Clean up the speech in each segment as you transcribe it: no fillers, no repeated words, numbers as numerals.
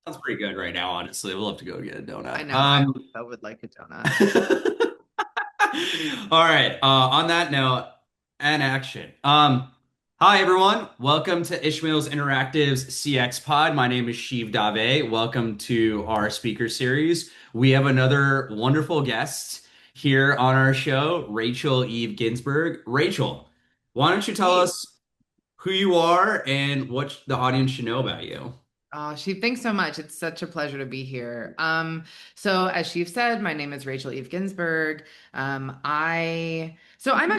Sounds pretty good right now, honestly. We'll have to go get a I donut. know. I would like a donut. All right. On that note, and action. Hi everyone. Welcome to Ishmael's Interactive's CX Pod. My name is Shiv Dave. Welcome to our speaker series. We have another wonderful guest here on our show, Rachel Eve Ginsberg. Rachel, why don't you tell Hey. us who you are and what the audience should know about you? Oh, Sheev, thanks so much. It's such a pleasure to be here. So as Sheev said, my name is Rachel Eve Ginsberg. I'm a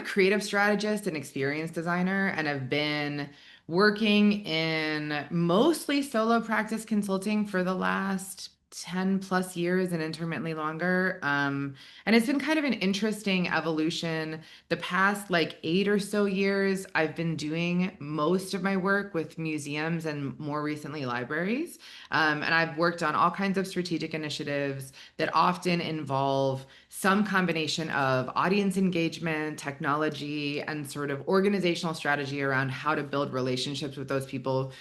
creative strategist and experience designer, and I've been working in mostly solo practice consulting for the last 10 plus years and intermittently longer. And it's been kind of an interesting evolution. The past like 8 or so years, I've been doing most of my work with museums and more recently libraries. And I've worked on all kinds of strategic initiatives that often involve some combination of audience engagement, technology, and sort of organizational strategy around how to build relationships with those people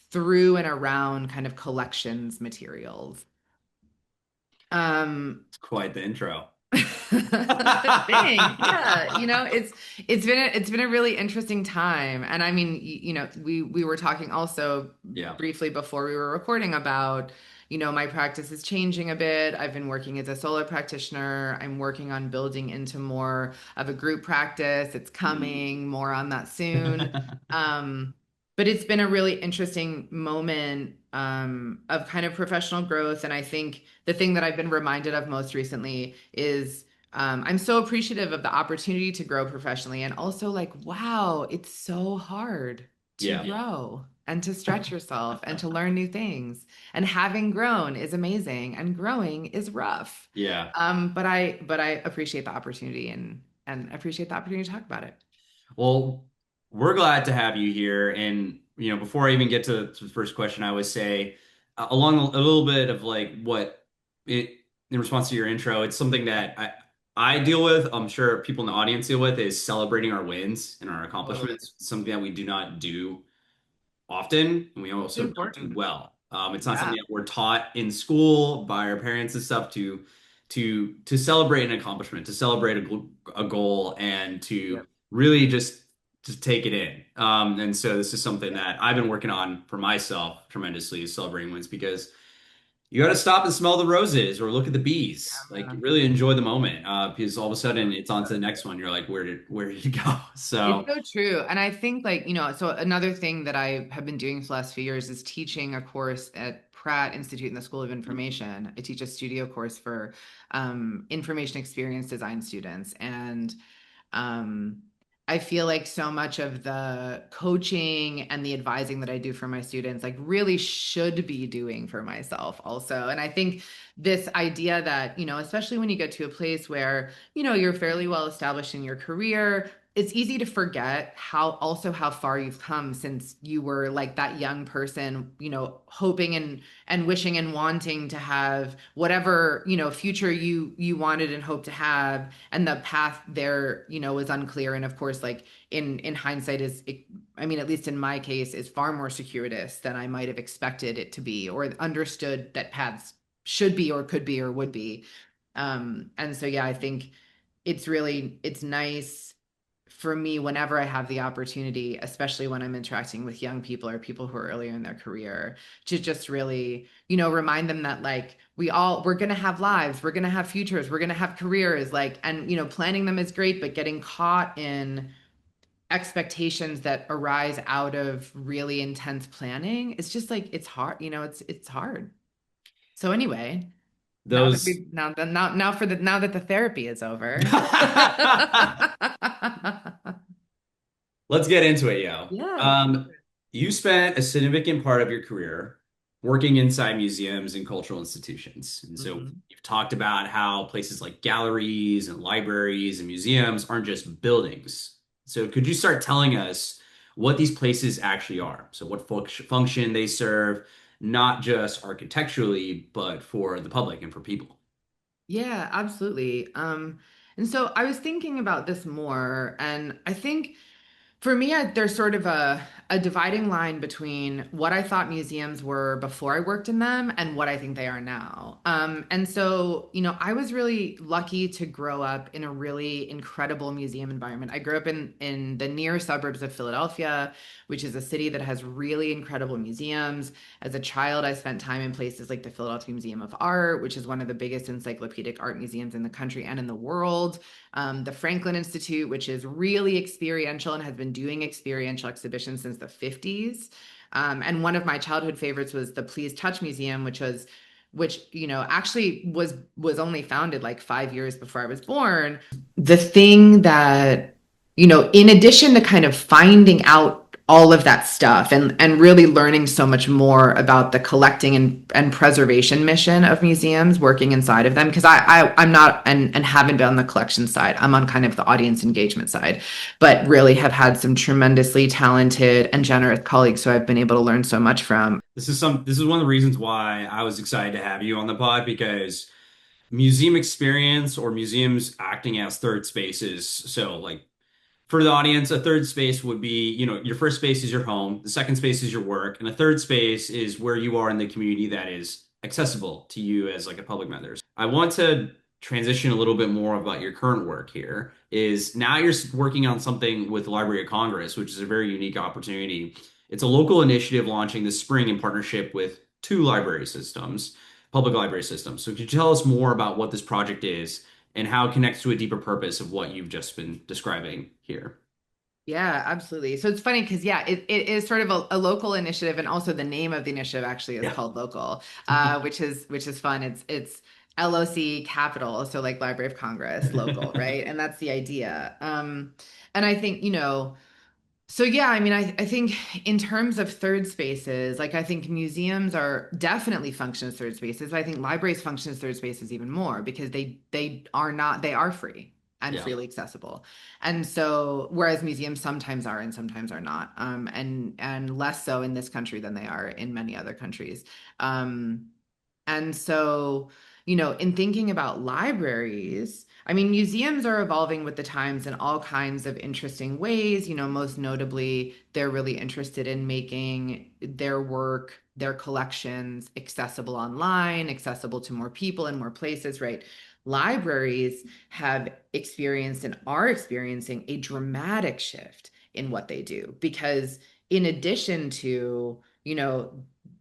through and around kind of collections materials. Um, It's quite the intro. Thanks. Yeah, it's been a really interesting time. And I mean, we were talking also Yeah. briefly before we were recording about, my practice is changing a bit. I've been working as a solo practitioner. I'm working on building into more of a group practice. It's coming, more on that soon. Um, but it's been a really interesting moment of kind of professional growth. And I think the thing that I've been reminded of most recently is I'm so appreciative of the opportunity to grow professionally and also like, wow, it's so hard to Yeah. grow and to stretch yourself and to learn new things. And having grown is amazing and growing is rough. Yeah. But I appreciate the opportunity and appreciate the opportunity to talk about it. Well, we're glad to have you here. And, before I even get to the first question, I would say, along a little bit of like what it, in response to your intro, it's something that I deal with. I'm sure people in the audience deal with is celebrating our wins and our Totally. accomplishments, something that we do not do often, and we It's also don't do important. well. It's not Yeah. something that we're taught in school by our parents and stuff to celebrate an accomplishment, to celebrate a goal, and to Yep. really just take it in. And so this is something Yep. that I've been working on for myself tremendously, is celebrating wins because you got to stop and smell the roses or look at the bees. Like Yeah. really enjoy the moment, because all of a Yeah. sudden it's on to the next one. You're like, where did it go? It's So so true. And I think like, so another thing that I have been doing for the last few years is teaching a course at Pratt Institute in the School of Information. I teach a studio course for information experience design students. And um, I feel like so much of the coaching and the advising that I do for my students, like really should be doing for myself also. And I think this idea that, especially when you get to a place where, you're fairly well established in your career, it's easy to forget how far you've come since you were like that young person, hoping and wishing and wanting to have whatever, future you wanted and hoped to have, and the path there, was unclear. And of course, like in hindsight I mean, at least in my case, is far more circuitous than I might have expected it to be or understood that paths should be or could be or would be. And so yeah, I think it's nice for me whenever I have the opportunity, especially when I'm interacting with young people or people who are earlier in their career, to just really, remind them that like we're going to have lives, we're going to have futures, we're going to have careers, like, and, planning them is great, but getting caught in expectations that arise out of really intense planning, it's just like, it's hard, it's hard. So anyway, those. now that the therapy is over. Let's get into it, yo. Yeah, let's do Um, it. you spent a significant part of your career working inside museums and cultural institutions. And so Mhm. you've talked about how places like galleries and libraries and museums aren't just buildings. So could you start telling us what these places actually are? So what function they serve, not just architecturally, but for the public and for people. Yeah, absolutely. And so I was thinking about this more, and I think for me, there's sort of a dividing line between what I thought museums were before I worked in them and what I think they are now. And so, I was really lucky to grow up in a really incredible museum environment. I grew up in the near suburbs of Philadelphia, which is a city that has really incredible museums. As a child, I spent time in places like the Philadelphia Museum of Art, which is one of the biggest encyclopedic art museums in the country and in the world. The Franklin Institute, which is really experiential and has been doing experiential exhibitions since the 50s. And one of my childhood favorites was the Please Touch Museum, which actually was only founded like 5 years before I was born. The thing that, in addition to kind of finding out all of that stuff and really learning so much more about the collecting and preservation mission of museums working inside of them, because I'm not and haven't been on the collection side. I'm on kind of the audience engagement side, but really have had some tremendously talented and generous colleagues who I've been able to learn so much from. This is one of the reasons why I was excited to have you on the pod because museum experience or museums acting as third spaces. So like for the audience, a third space would be, your first space is your home, the second space is your work, and the third space is where you are in the community that is accessible to you as like a public member. I want to transition a little bit more about your current work here. Is now you're working on something with the Library of Congress, which is a very unique opportunity. It's a local initiative launching this spring in partnership with two library systems, public library systems. So could you tell us more about what this project is and how it connects to a deeper purpose of what you've just been describing here? Yeah, absolutely. So it's funny because yeah, it is sort of a local initiative, and also the name of the initiative actually is Yeah. called Local, which is fun. It's LOC capital, so like Library of Congress, local, right? And that's the idea. And I think, so yeah, I mean, I think in terms of third spaces, like I think museums are definitely function as third spaces, but I think libraries function as third spaces even more because they are free and Yeah. freely accessible. And so whereas museums sometimes are and sometimes are not, and less so in this country than they are in many other countries. Um, and so, in thinking about libraries, I mean, museums are evolving with the times in all kinds of interesting ways. Most notably, they're really interested in making their work, their collections accessible online, accessible to more people in more places, right? Libraries have experienced and are experiencing a dramatic shift in what they do because, in addition to,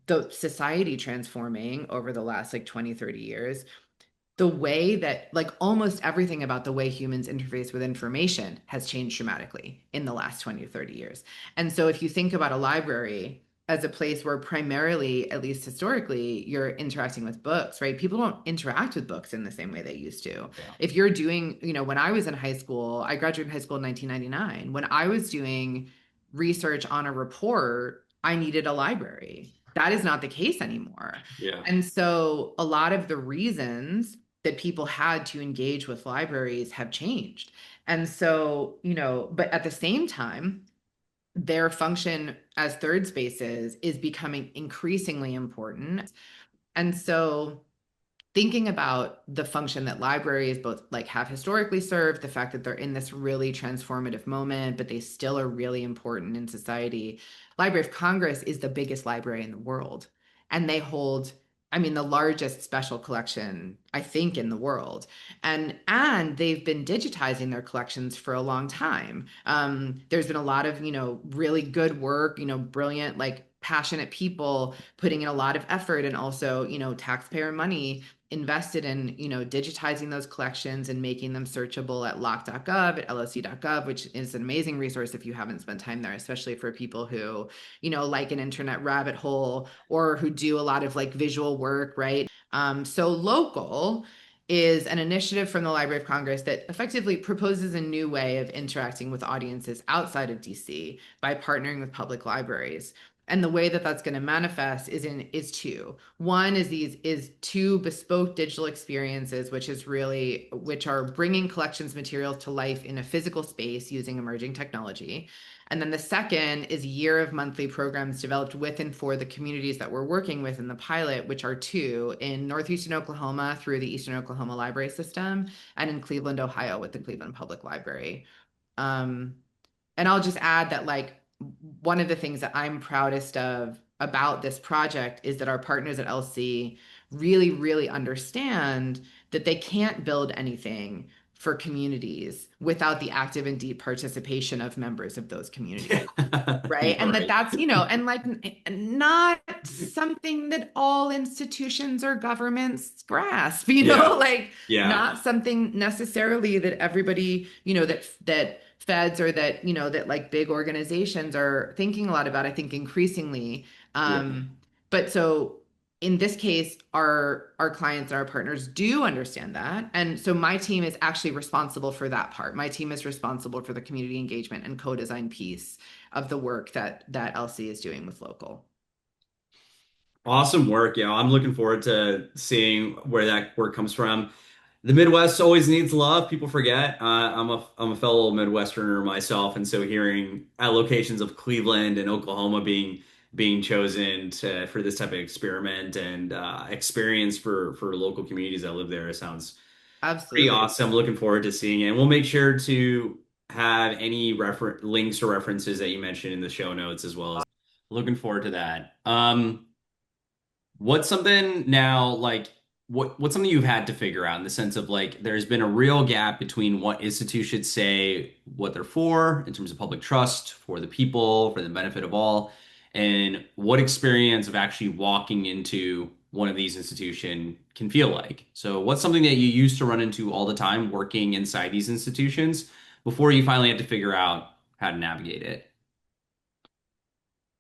the society transforming over the last like 20, 30 years, the way that like almost everything about the way humans interface with information has changed dramatically in the last 20 or 30 years. And so if you think about a library as a place where primarily, at least historically, you're interacting with books, right? People don't interact with books in the same way they used to. Yeah. If you're doing, when I was in high school, I graduated high school in 1999. When I was doing research on a report, I needed a library. That is not the case anymore. Yeah. And so a lot of the reasons that people had to engage with libraries have changed. And so, but at the same time, their function as third spaces is becoming increasingly important. And so thinking about the function that libraries both like have historically served, the fact that they're in this really transformative moment, but they still are really important in society. Library of Congress is the biggest library in the world, and they hold, I mean, the largest special collection, I think, in the world. And they've been digitizing their collections for a long time. There's been a lot of, really good work, brilliant, like passionate people putting in a lot of effort and also, taxpayer money invested in, digitizing those collections and making them searchable at loc.gov, at loc.gov, which is an amazing resource if you haven't spent time there, especially for people who, like an internet rabbit hole or who do a lot of like visual work, right? So Local is an initiative from the Library of Congress that effectively proposes a new way of interacting with audiences outside of DC by partnering with public libraries. And the way that that's going to manifest is two. One is two bespoke digital experiences, which are bringing collections materials to life in a physical space using emerging technology. And then the second is a year of monthly programs developed with and for the communities that we're working with in the pilot, which are two in Northeastern Oklahoma through the Eastern Oklahoma Library System, and in Cleveland, Ohio with the Cleveland Public Library. Um, and I'll just add that like one of the things that I'm proudest of about this project is that our partners at LC really, really understand that they can't build anything for communities without the active and deep participation of members of those communities. Yeah. Right. Yeah, And right. that's, and like not something that all institutions or governments grasp, Yeah. like Yeah. not something necessarily that everybody, that feds or that, that like big organizations are thinking a lot about, I think increasingly. Yeah. But so in this case, our clients and our partners do understand that. And so my team is actually responsible for that part. My team is responsible for the community engagement and co-design piece of the work that LC is doing with local. Awesome work. Yeah, I'm looking forward to seeing where that work comes from. The Midwest always needs love. People forget. I'm a fellow Midwesterner myself, and so hearing locations of Cleveland and Oklahoma being chosen for this type of experiment and experience for local communities that live there sounds pretty Absolutely. awesome. Looking forward to seeing it. And we'll make sure to have any links or references that you mentioned in the show notes as well as looking forward to that. What's something now like what's something you've had to figure out in the sense of like there's been a real gap between what institutes should say what they're for in terms of public trust for the people, for the benefit of all, and what experience of actually walking into one of these institutions can feel like. So what's something that you used to run into all the time working inside these institutions before you finally had to figure out how to navigate it?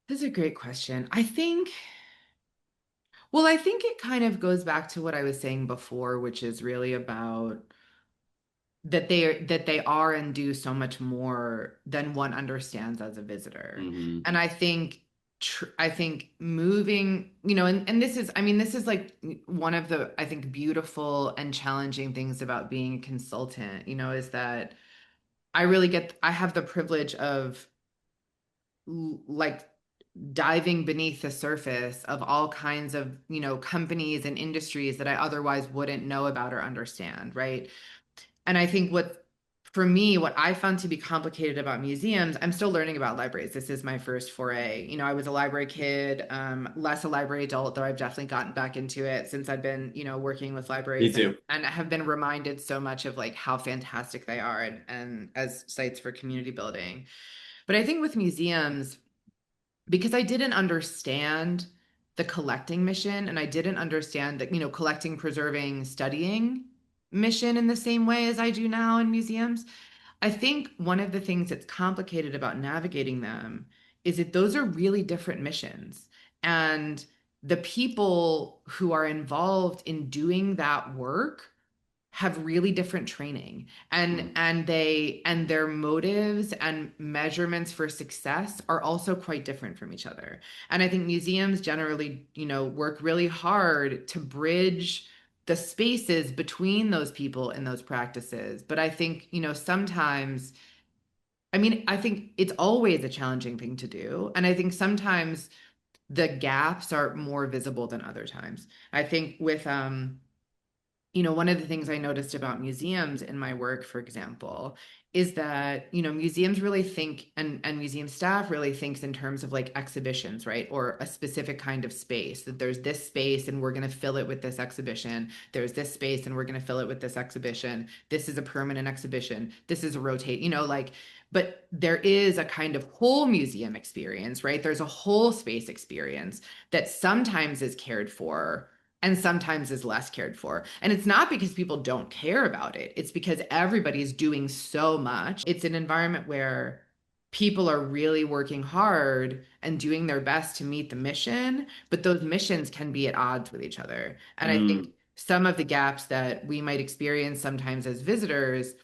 That's a great question. I think it kind of goes back to what I was saying before, which is really about that they are and do so much more than one understands as a visitor. Hmm. And I think moving, and this is, I mean, this is like one of the, I think, beautiful and challenging things about being a consultant, is that I have the privilege of like diving beneath the surface of all kinds of, companies and industries that I otherwise wouldn't know about or understand, right? And I think for me, what I found to be complicated about museums, I'm still learning about libraries. This is my first foray. I was a library kid, less a library adult, though I've definitely gotten back into it since I've been, working with Me libraries and too. and have been reminded so much of like how fantastic they are and as sites for community building. But I think with museums, because I didn't understand the collecting mission and I didn't understand that, collecting, preserving, studying mission in the same way as I do now in museums. I think one of the things that's complicated about navigating them is that those are really different missions. And the people who are involved in doing that work have really different training and their motives and measurements for success are also quite different from each other. And I think museums generally, work really hard to bridge the spaces between those people and those practices. But I think, sometimes, I mean, I think it's always a challenging thing to do. And I think sometimes the gaps are more visible than other times. I think with one of the things I noticed about museums in my work, for example, is that, museums really think and museum staff really thinks in terms of like exhibitions, right? Or a specific kind of space, that there's this space and we're going to fill it with this exhibition. There's this space and we're going to fill it with this exhibition. This is a permanent exhibition. This is a rotate, but there is a kind of whole museum experience, right? There's a whole space experience that sometimes is cared for and sometimes is less cared for. And it's not because people don't care about it. It's because everybody's doing so much. It's an environment where people are really working hard and doing their best to meet the mission, but those missions can be at odds with each other. And I think Mm. some of the gaps that we might experience sometimes as visitors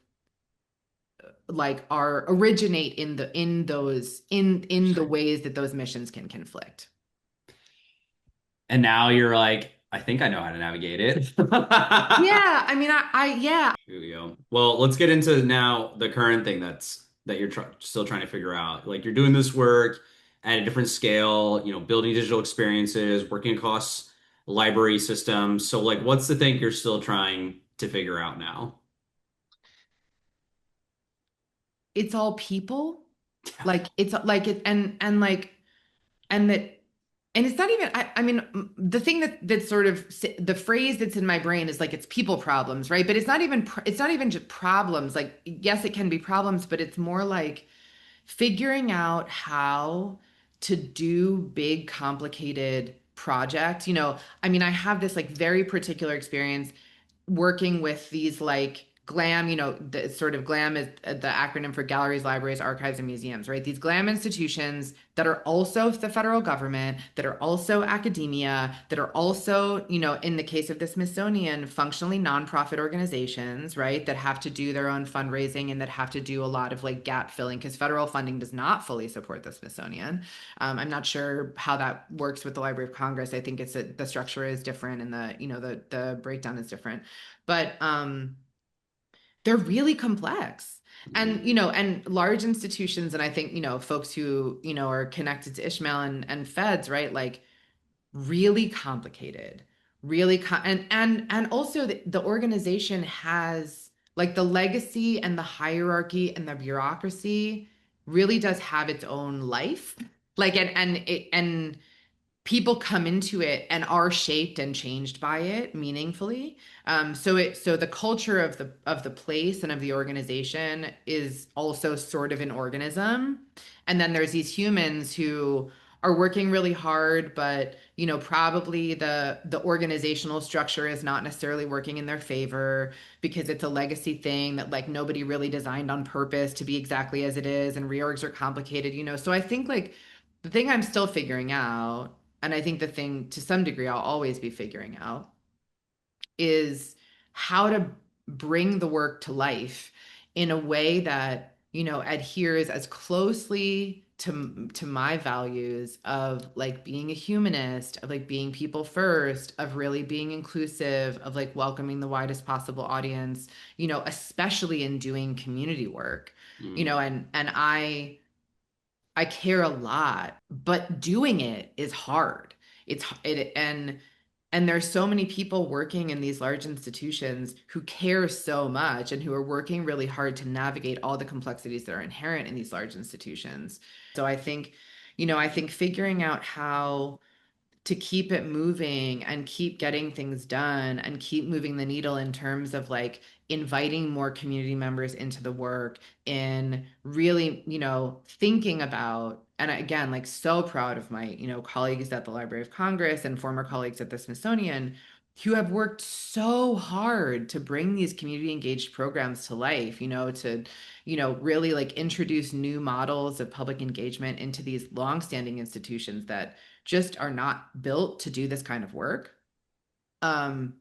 like are originate in the ways that those missions can conflict. And now you're like, I think I know how to navigate it. Yeah, I mean, yeah. Here we go. Well, let's get into now the current thing that you're still trying to figure out. Like you're doing this work at a different scale, building digital experiences, working across library systems. So like, what's the thing you're still trying to figure out now? It's all people. Like it's like it and like and that and it's not even I mean the thing that's sort of the phrase that's in my brain is like it's people problems, right? But it's not even just problems. Like yes, it can be problems, but it's more like figuring out how to do big complicated projects. I mean, I have this like very particular experience working with these like GLAM, the sort of GLAM is the acronym for galleries, libraries, archives, and museums, right? These GLAM institutions that are also the federal government, that are also academia, that are also, in the case of the Smithsonian, functionally nonprofit organizations, right? That have to do their own fundraising and that have to do a lot of like gap filling because federal funding does not fully support the Smithsonian. I'm not sure how that works with the Library of Congress. I think the structure is different and the breakdown is different, but they're really complex. And and large institutions, and I think folks who are connected to Ishmael and Feds, right? Like really complicated, and also the organization has like the legacy and the hierarchy and the bureaucracy really does have its own life. Like and people come into it and are shaped and changed by it meaningfully. So the culture of the place and of the organization is also sort of an organism. And then there's these humans who are working really hard, but probably the organizational structure is not necessarily working in their favor because it's a legacy thing that like nobody really designed on purpose to be exactly as it is, and reorgs are complicated. So I think like the thing I'm still figuring out, and I think the thing to some degree I'll always be figuring out, is how to bring the work to life in a way that, adheres as closely to my values of like being a humanist, of like being people first, of really being inclusive, of like welcoming the widest possible audience, especially in doing community work. Mm. And I care a lot, but doing it is hard. And there's so many people working in these large institutions who care so much and who are working really hard to navigate all the complexities that are inherent in these large institutions. So I think figuring out how to keep it moving and keep getting things done and keep moving the needle in terms of like inviting more community members into the work in really, thinking about, and again, like so proud of my, colleagues at the Library of Congress and former colleagues at the Smithsonian who have worked so hard to bring these community engaged programs to life, to, really like introduce new models of public engagement into these longstanding institutions that just are not built to do this kind of work. Um,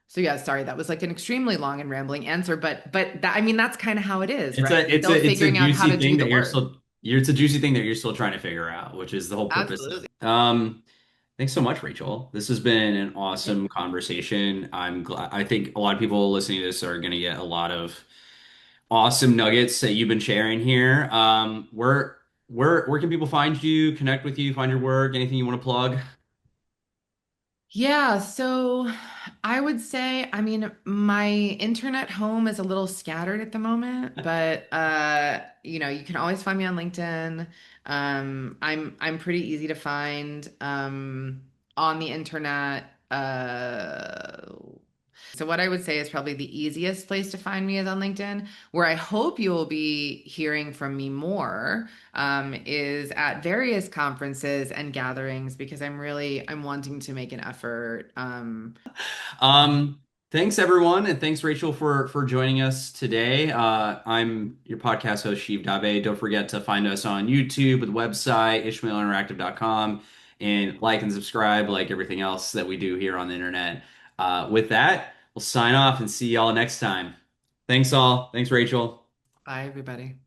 so yeah, sorry, that was like an extremely long and rambling answer, but that, I mean, that's kind of how it is, It's right? a it's Still a it's a figuring out how juicy to do thing the that work. it's a juicy thing that you're still trying to figure out, which is the whole purpose of Absolutely. it. Thanks so much, Rachel. This has been an Yeah. awesome conversation. I'm glad. I think a lot of people listening to this are going to get a lot of awesome nuggets that you've been sharing here. Where can people find you, connect with you, find your work, anything you want to plug? Yeah, so I would say, I mean, my internet home is a little scattered at the moment, but you can always find me on LinkedIn. I'm pretty easy to find on the internet. So what I would say is probably the easiest place to find me is on LinkedIn. Where I hope you will be hearing from me more is at various conferences and gatherings because I'm wanting to make an effort. Um, Thanks everyone, and thanks Rachel for joining us today. I'm your podcast host, Shiv Dave. Don't forget to find us on YouTube with the website, ishmailinteractive.com, and like and subscribe like everything else that we do here on the internet. With that, we'll sign off and see y'all next time. Thanks all. Thanks, Rachel. Bye, everybody.